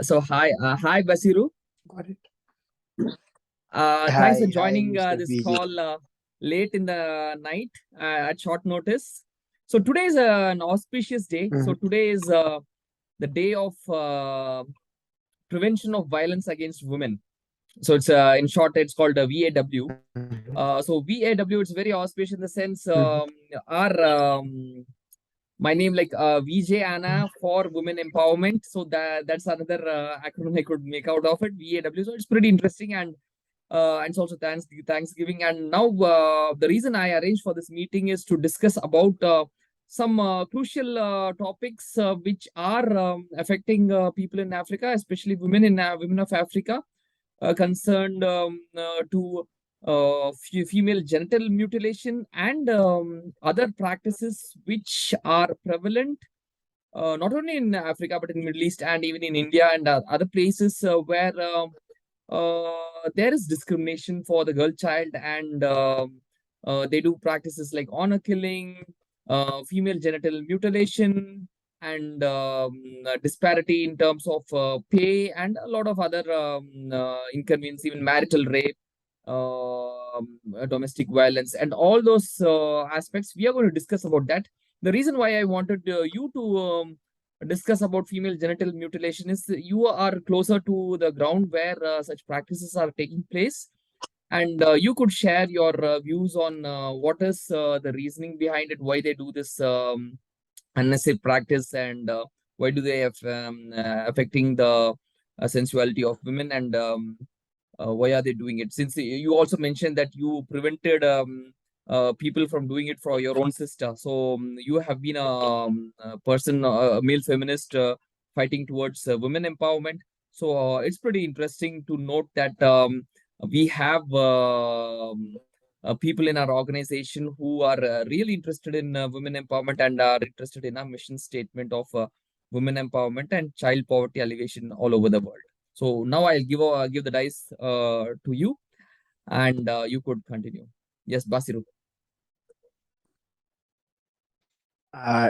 So hi Basiru. Got it. Thanks for Hi, joining Mr. this VJ. call late in the night at short notice. So today is an auspicious day. So Mhm, today is the day of prevention of violence against women. So it's in short, it's called VAW. mhm, So VAW, it's very auspicious in the sense mhm, our my name like VJ Anna for women empowerment. So that's another acronym I could make out of it. VAW. So it's pretty interesting and it's also Thanksgiving. And now the reason I arranged for this meeting is to discuss about some crucial topics which are affecting people in Africa, especially women of Africa, concerned to female genital mutilation and other practices which are prevalent not only in Africa but in Middle East and even in India and other places where there is discrimination for the girl child and they do practices like honor killing, female genital mutilation, and disparity in terms of pay and a lot of other inconvenience, even marital rape, domestic violence, and all those aspects. We are going to discuss about that. The reason why I wanted you to discuss about female genital mutilation is you are closer to the ground where such practices are taking place, and you could share your views on what is the reasoning behind it, why they do this unnecessary practice, and why do they have affecting the sensuality of women, and why are they doing it? Since you also mentioned that you prevented people from doing it for your own sister, so you have been a person, a male feminist fighting towards women empowerment. So it's pretty interesting to note that we have people in our organization who are really interested in women empowerment and are interested in our mission statement of women empowerment and child poverty alleviation all over the world. So now I'll give the dice to you, and you could continue. Yes, Basiru.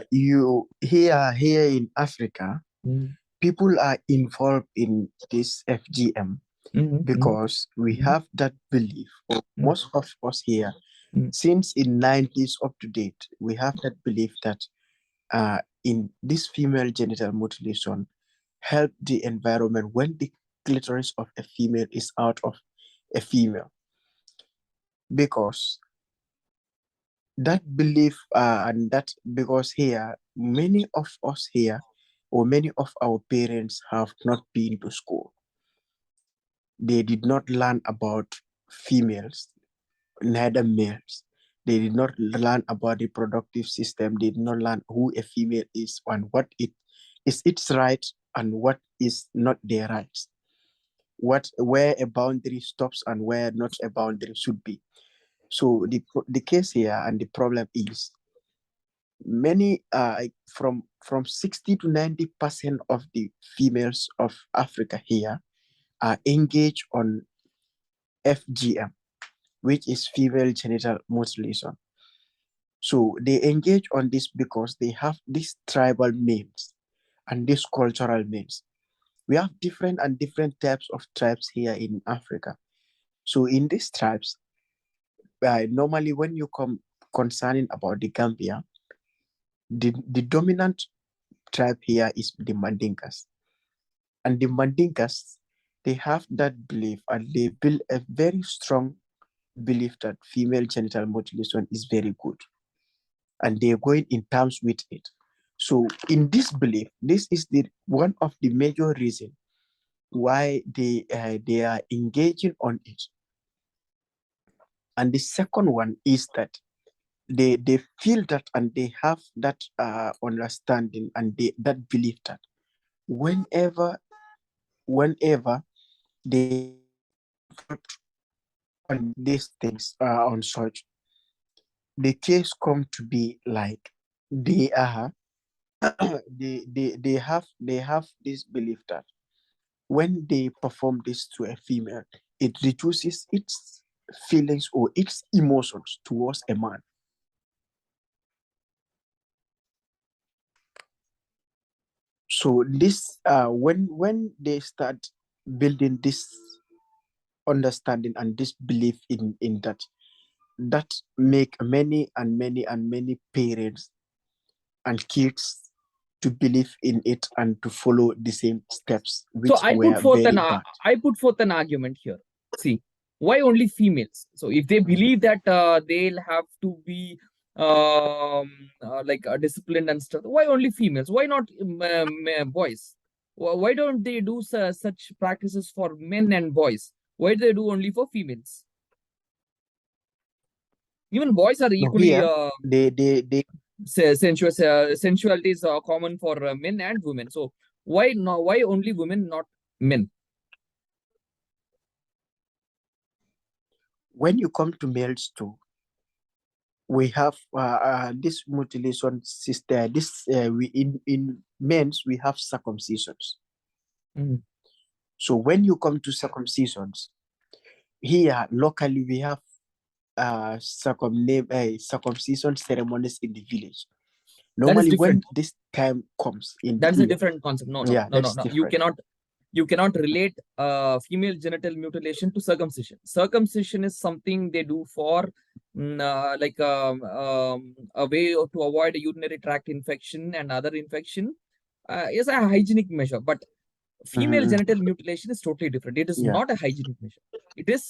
You here in Africa, Mm-hmm. people are involved in this FGM Mm-hmm. because we have that belief, or Mm-hmm. most of us here, since in 90s up to date, we have that belief that in this female genital mutilation help the environment when the clitoris of a female is out of a female, because that belief and that because here many of us here or many of our parents have not been to school. They did not learn about females, neither males. They did not learn about the reproductive system. They did not learn who a female is and what it is its right and what is not their rights. What where a boundary stops and where not a boundary should be. So the case here and the problem is many from 60 to 90% of the females of Africa here are engaged on FGM, which is female genital mutilation. So they engage on this because they have these tribal means and these cultural means. We have different types of tribes here in Africa. So in these tribes, normally when you come concerning about the Gambia, the dominant tribe here is the Mandinkas. And the Mandinkas, they have that belief and they build a very strong belief that female genital mutilation is very good. And they're going in terms with it. So in this belief, this is the one of the major reasons why they are engaging on it. And the second one is that they feel that and they have that understanding and that belief that whenever they involved on these things on such, the case come to be like they are they have this belief that when they perform this to a female, it reduces its feelings or its emotions towards a man. So this when they start building this understanding and this belief in that make many parents and kids to believe in it and to follow the same steps, So which were very bad. I put forth an argument here. See, why only females? So if they believe that they'll have to be disciplined and stuff, why only females? Why not boys? Why don't they do such practices for men and boys? Why do they do only for females? Even boys are Now equally here they sensuality is common for men and women. So why no? Why only women, not men? when you come to males too, we have this mutilation system. This we in men's we have circumcisions. Mm. So when you come to circumcisions, here locally we have circumcision ceremonies in the village. That is Normally, when different. this time comes in the That is a year, different concept. No, no, yeah, no, that no, is no. different. You cannot relate female genital mutilation to circumcision. Circumcision is something they do for a way to avoid a urinary tract infection and other infection. Is a hygienic measure, but female Mhm. genital mutilation is totally different. It is Yeah, not a hygienic measure. It is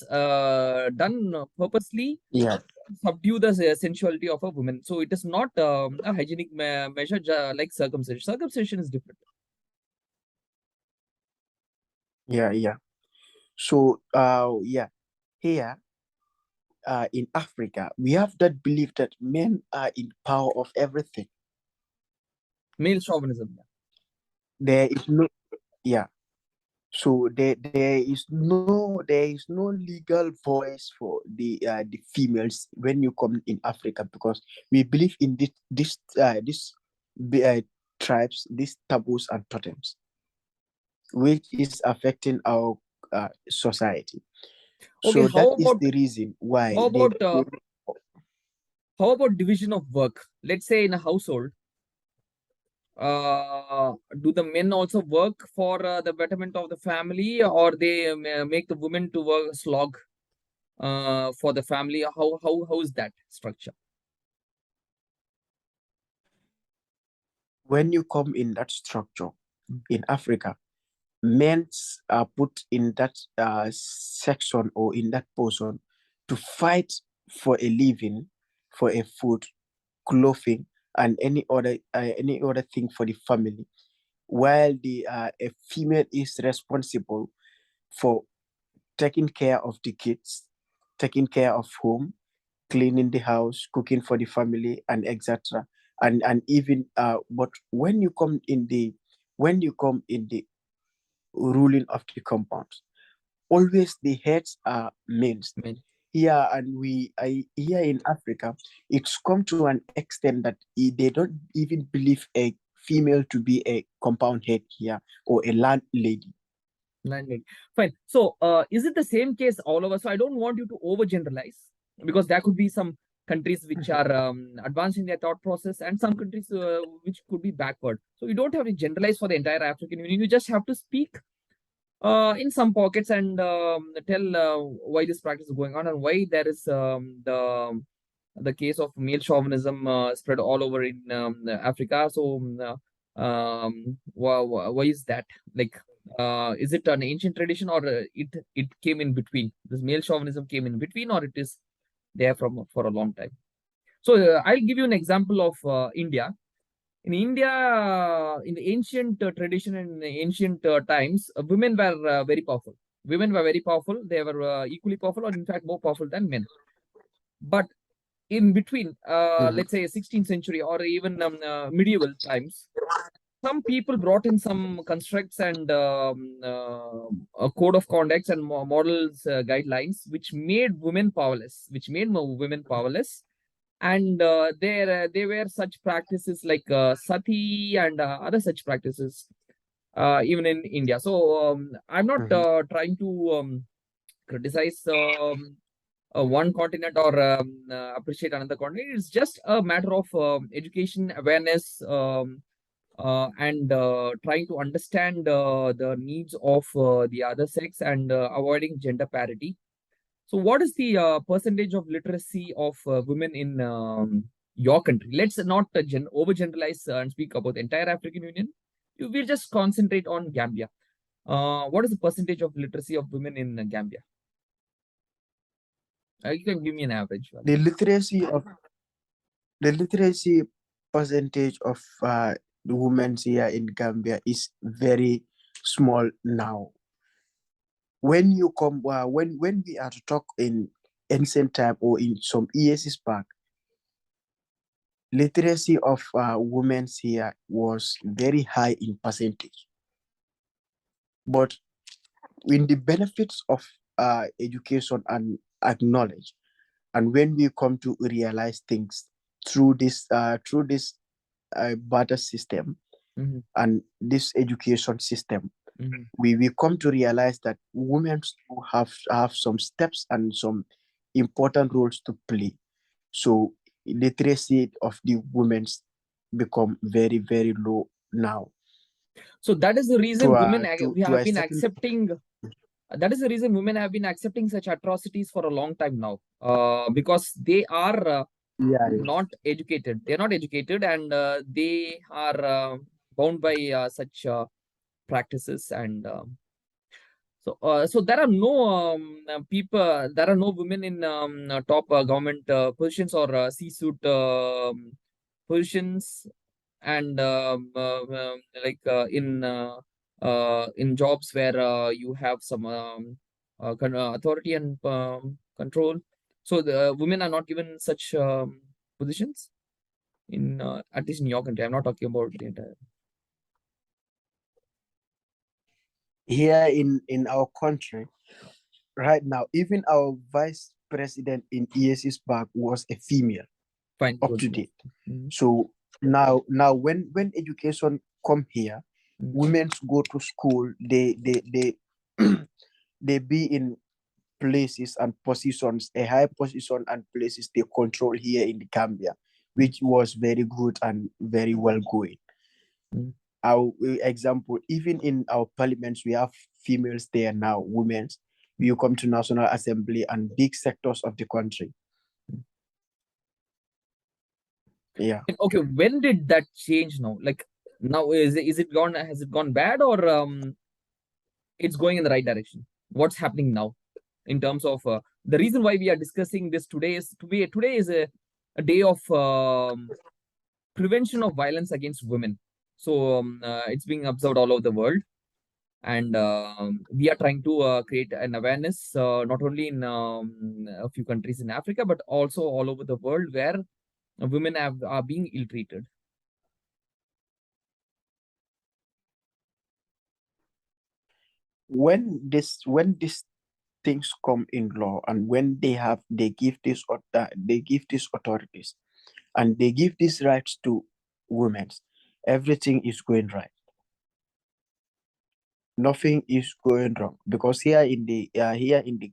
done purposely yeah, subdue the sensuality of a woman. So it is not a hygienic measure like circumcision. Circumcision is different. yeah. So, yeah, here, in Africa, we have that belief that men are in power of everything. Male chauvinism. There is no, yeah. So there is no legal voice for the females when you come in Africa, because we believe in this tribes, these taboos and totems, which is affecting our society. Okay, So that is the reason why how they about uh, how about division of work? Let's say in a household, do the men also work for the betterment of the family, or they make the women to work slog for the family? How is that structure? when you come in that structure in Africa, men are put in that section or in that position to fight for a living, for a food, clothing, and any other thing for the family, while the a female is responsible for taking care of the kids, taking care of home, cleaning the house, cooking for the family, and etc. And even but when you come in the ruling of the compound, always the heads are males. Men. Here and here in Africa, it's come to an extent that they don't even believe a female to be a compound head here or a landlady. Landlady. Fine. So, is it the same case all over? So, I don't want you to overgeneralize, because there could be some countries which are advancing their thought process and some countries which could be backward. So, you don't have to generalize for the entire African Union. You just have to speak in some pockets and tell why this practice is going on and why there is the case of male chauvinism spread all over in Africa. So, why is that? Like, is it an ancient tradition, or it came in between? This male chauvinism came in between, or it is there from for a long time? So, I'll give you an example of India. In India, in the ancient tradition and ancient times, women were very powerful. Women were very powerful. They were equally powerful, or in fact more powerful than men. But in between, Mhm. let's say 16th century or even medieval times, some people brought in some constructs and a code of conducts and models, guidelines, which made women powerless, and there were such practices like sati and other such practices even in India. So I'm not Mhm. trying to criticize one continent or appreciate another continent. It's just a matter of education, awareness, and trying to understand the needs of the other sex and avoiding gender parity. So, what is the percentage of literacy of women in your country? Let's not overgeneralize and speak about the entire African Union. We'll just concentrate on Gambia. What is the percentage of literacy of women in Gambia? You can give me an average The value. literacy percentage of the women here in Gambia is very small now. When you come, when we are to talk in ancient time or in some years back, literacy of women here was very high in percentage. But in the benefits of education and acknowledge, and when we come to realize things through this barter system Mhm, and this education system, mhm. we come to realize that women still have some steps and some important roles to play. So literacy of the women's become very, very low now. So that is the reason women we To have a been certain, accepting. That is the reason women have been accepting such atrocities for a long time now, because they are yeah, not educated. They are not educated, and they are bound by such practices. And so there are no people. There are no women in top government positions or C-suite positions, and in jobs where you have some authority and control. So the women are not given such positions in at least in your country. I'm not talking about the entire. here in our country right now, even our vice president in ES's back was a female, Fine, up good. to date. Mhm, So now when education come here, mhm. women go to school, they they be in places and positions, a high position and places they control here in the Gambia, which was very good and very well going. Mhm. Our example, even in our parliaments, we have females there now, women. You come to National Assembly and big sectors of the country. Yeah. Okay, when did that change now? Like now, is it gone? Has it gone bad, or it's going in the right direction? What's happening now in terms of the reason why we are discussing this today is today is a day of prevention of violence against women. So it's being observed all over the world, and we are trying to create an awareness not only in a few countries in Africa but also all over the world where women are being ill-treated. When these things come in law and when they give these authorities and they give these rights to women, everything is going right. Nothing is going wrong because here in the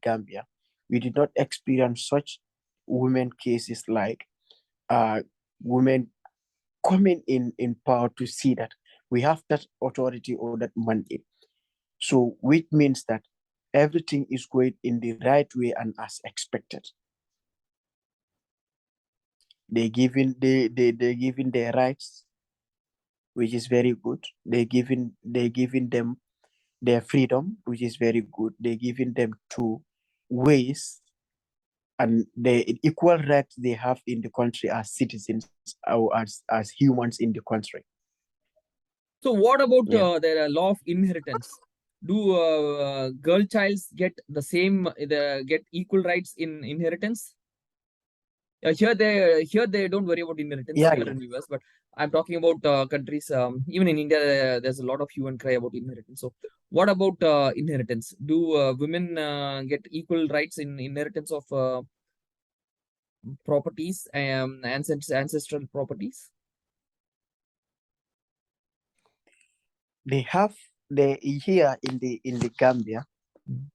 Gambia, we did not experience such women cases like uh women coming in power to see that we have that authority or that mandate. So which means that everything is going in the right way and as expected. They giving their rights, which is very good. They giving them their freedom, which is very good. They giving them two ways and the equal rights they have in the country as citizens or as humans in the country. So what about Yeah. the law of inheritance? Do girl childs get the same get equal rights in inheritance? Here they don't worry about inheritance Yeah, here yeah. in US, but I'm talking about countries. Even in India, there's a lot of hue and cry about inheritance. So, what about inheritance? Do women get equal rights in inheritance of properties, ancestral properties? They have they here in the Gambia, Mm,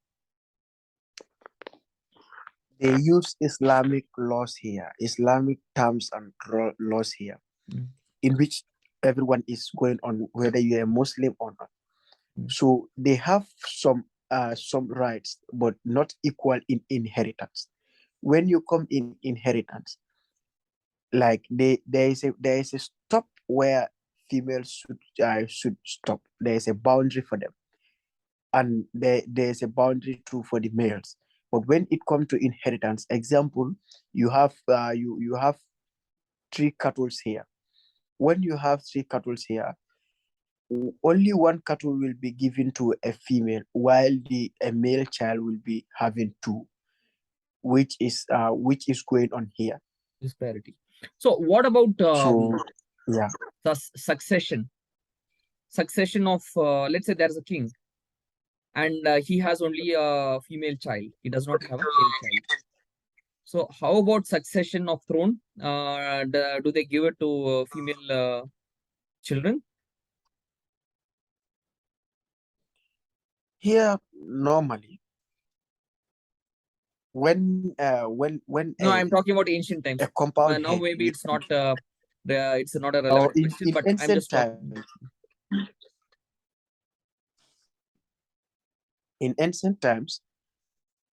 they use Islamic laws here, Islamic terms and laws here, mm, in which everyone is going on, whether you're a Muslim or not. So they have some rights, but not equal in inheritance. When you come in inheritance, like there is a stop where females should stop. There is a boundary for them, and there is a boundary too for the males. But when it comes to inheritance, example, you have you have three cattle here. When you have three cattle here, only one cattle will be given to a female, while a male child will be having two, which is going on here. Disparity. So what about So yeah, the succession? Succession of let's say there's a king and he has only a female child. He does not have a male child. So how about succession of throne? Do they give it to female children? here normally when No, I'm talking about ancient a times. compound Now head maybe with it's not a or relevant question, in but I'm ancient just talking. times, in ancient times,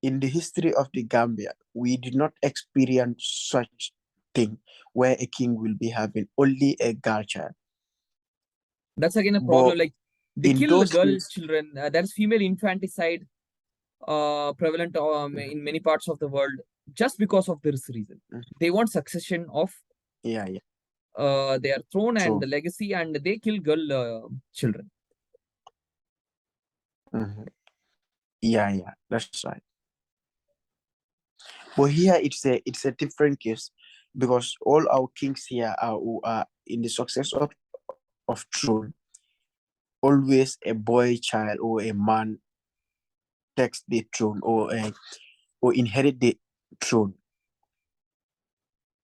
in the history of the Gambia, we did not experience such thing where a king will be having only a girl child. That's again a But problem. Like they in kill those girl days, children. There's female infanticide prevalent in many parts of the world just because of this reason. mhm, They want succession of yeah, their throne and true. the legacy, and they kill girl children. Mhm. Yeah, that's right. But here it's a different case because all our kings here are who are in the success of throne. Always a boy child or a man takes the throne or inherit the throne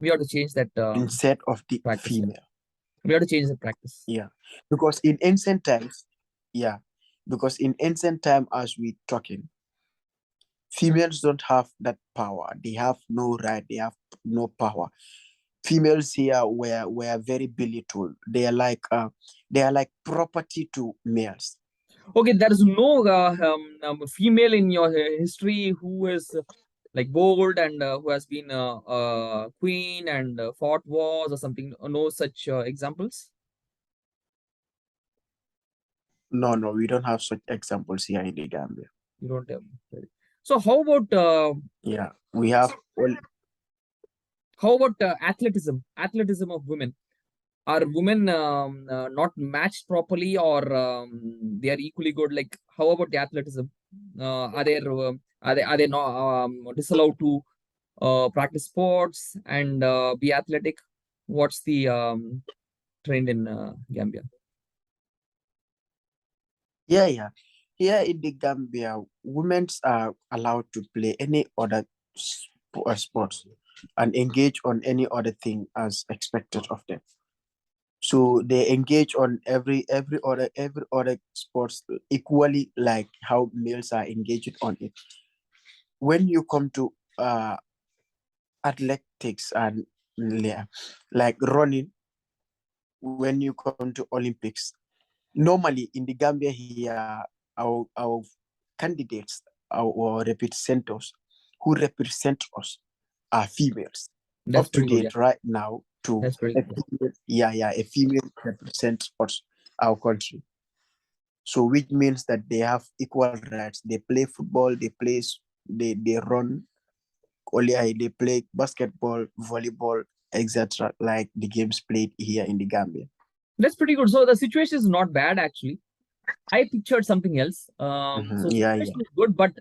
We have to change that instead of the practice. female. We have to change the practice. Yeah, because in ancient times, yeah, because in ancient time, as we talking, females don't have that power. They have no right. They have no power. Females here were very belittled. They are like property to males. Okay, there is no female in your history who is like bold and who has been queen and fought wars or something. No such examples. No, we don't have such examples here in the Gambia. You don't have. So Yeah, we have well, how about athleticism? Athleticism of women. Are women not matched properly, or they are equally good? Like how about the athleticism? Are they not disallowed to practice sports and be athletic? What's the trend in Gambia? yeah. Here in the Gambia, women are allowed to play any other sports and engage on any other thing as expected of them. So they engage on every other sports equally like how males are engaged on it. When you come to athletics and yeah, like running, when you come to Olympics, normally in the Gambia here, our candidates, our representatives who represent us are females. That's Up to pretty good. Yeah, date right now, to that's pretty a good. female, a female represents us, our country. So which means that they have equal rights. They play football, they run, only they play basketball, volleyball, etc. Like the games played here in the Gambia. That's pretty good. So the situation is not bad actually. I pictured something else. Mhm, So yeah. situation is good, but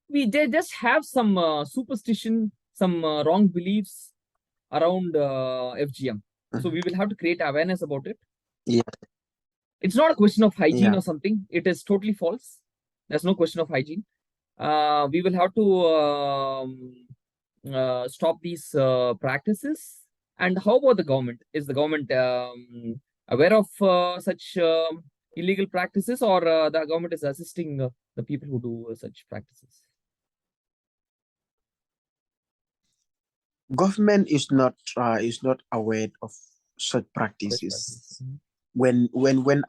they just have some superstition, some wrong beliefs around FGM. So Mhm. we will have to create awareness about it. Yeah, It's not a question of hygiene yeah. or something. It is totally false. There's no question of hygiene. We will have to stop these practices. And how about the government? Is the government aware of such illegal practices, or the government is assisting the people who do such practices? Government is not aware of such Such practices. practices. Mhm. when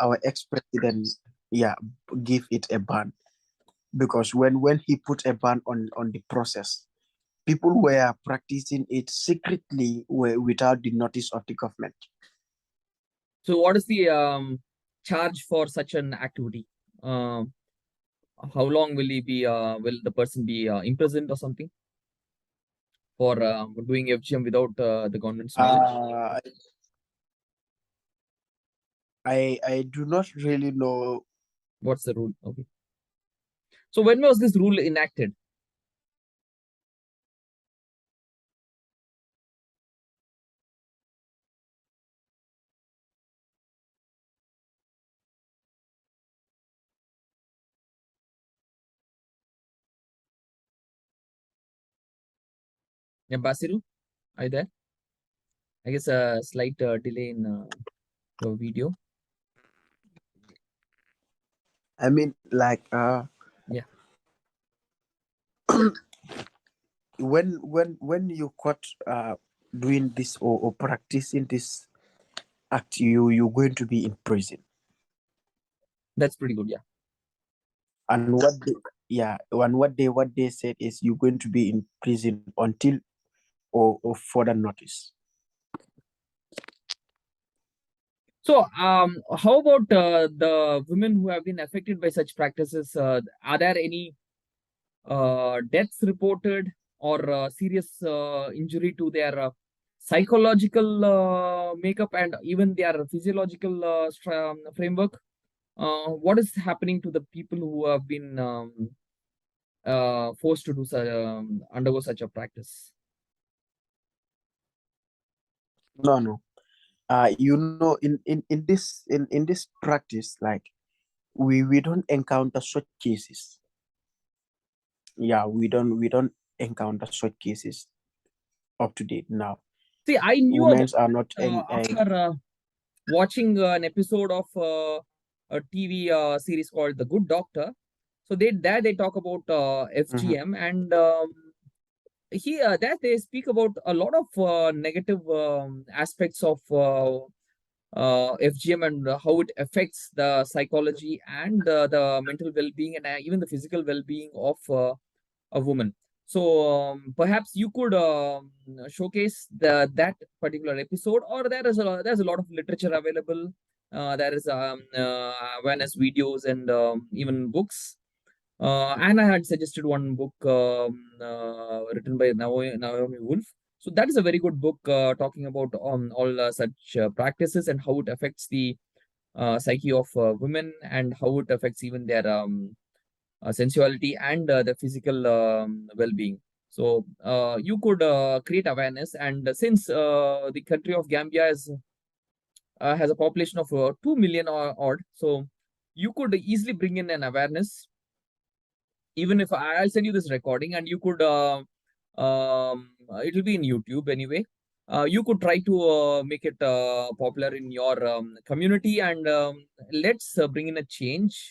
our ex-president, yeah, give it a ban, because when he put a ban on the process, people were practicing it secretly without the notice of the government. So what is the charge for such an activity? How long will he be? Will the person be imprisoned or something for doing FGM without the government's knowledge? uh I do not really know. What's the rule? Okay. So when was this rule enacted? Yeah, Basiru, are you there? I guess a slight delay in your video. I mean, like, Yeah. when you caught doing this, or practicing this act, you're going to be in prison. That's pretty good. Yeah. And what they said is you're going to be in prison until or further notice. So, how about the women who have been affected by such practices? Are there any deaths reported or serious injury to their psychological makeup and even their physiological framework? What is happening to the people who have been forced to undergo such a practice? No. In this practice, like, we don't encounter such cases. Yeah, we don't encounter such cases up to date now. See, I knew Women about are not after watching an episode of a TV series called The Good Doctor. So they talk about Mhm. FGM, and here that they speak about a lot of negative aspects of FGM and how it affects the psychology and the mental well-being and even the physical well-being of a woman. So perhaps you could showcase that particular episode, or there's a lot of literature available. There is awareness videos and even books. And I had suggested one book written by Naomi Wolf. So that is a very good book talking about all such practices and how it affects the psyche of women and how it affects even their sensuality and the physical well-being. So you could create awareness, and since the country of Gambia has a population of 2 million or odd, so you could easily bring in an awareness. Even if I'll send you this recording, and you could it'll be in YouTube anyway. You could try to make it popular in your community, and let's bring in a change.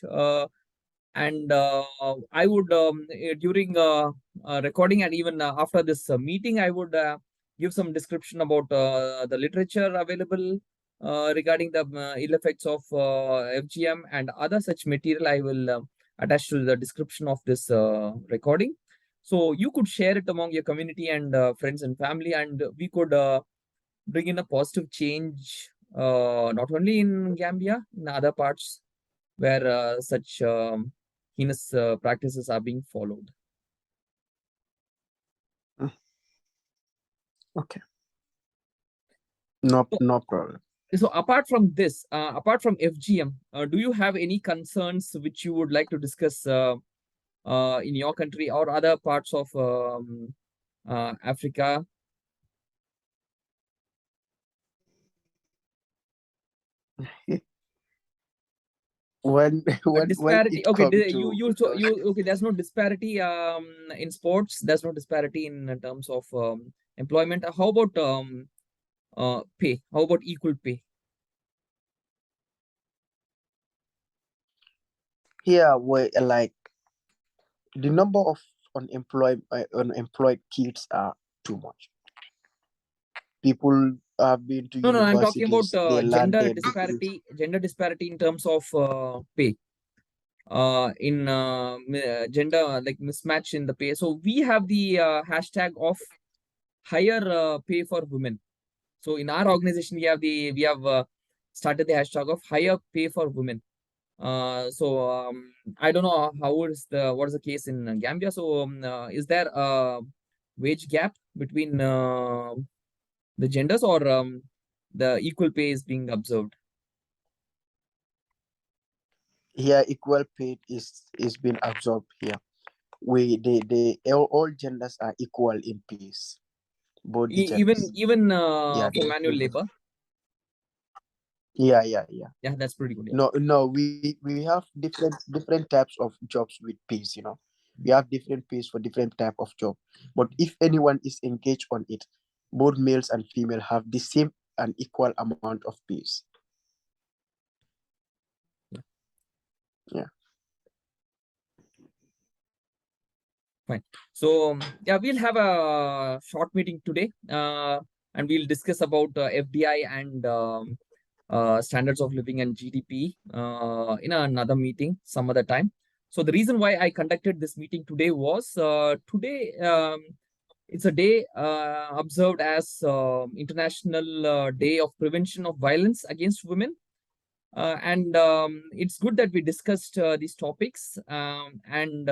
And I would during recording and even after this meeting, I would give some description about the literature available regarding the ill effects of FGM and other such material. I will attach to the description of this recording, so you could share it among your community and friends and family, and we could bring in a positive change, not only in Gambia, in other parts where such heinous practices are being followed. Mm, okay. No, So, no problem. so apart from this, apart from FGM, do you have any concerns which you would like to discuss in your country or other parts of Africa? when A when disparity. it Okay, come you to you okay. There's no disparity in sports. There's no disparity in terms of employment. How about pay? How about equal pay? here, where, like, the number of unemployed kids are too much. People have been to No, I'm talking about universities, they learn gender the different. disparity in terms of pay. In gender like mismatch in the pay. So we have the hashtag of higher pay for women. So in our organization, we have started the hashtag of higher pay for women. I don't know what is the case in Gambia. So is there a wage gap between the genders, or the equal pay is being observed? Here equal pay is being absorbed here. They all genders are equal in peace, both the genders. Even Yeah, for manual labor. yeah. Yeah, that's pretty good. Yeah. No, we have different types of jobs with peace. We have different peace for different type of job. But if anyone is engaged on it, both males and female have the same and equal amount of peace. Yeah. Fine. So yeah, we'll have a short meeting today, and we'll discuss about FDI and standards of living and GDP in another meeting some other time. So the reason why I conducted this meeting today was today it's a day observed as International Day of Prevention of Violence Against Women. And it's good that we discussed these topics, and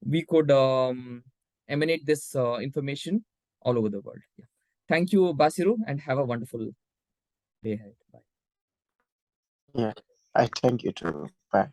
we could emanate this information all over the world. Yeah. Thank you, Basiru, and have a wonderful day ahead. Bye. Yeah. I thank you too. Bye.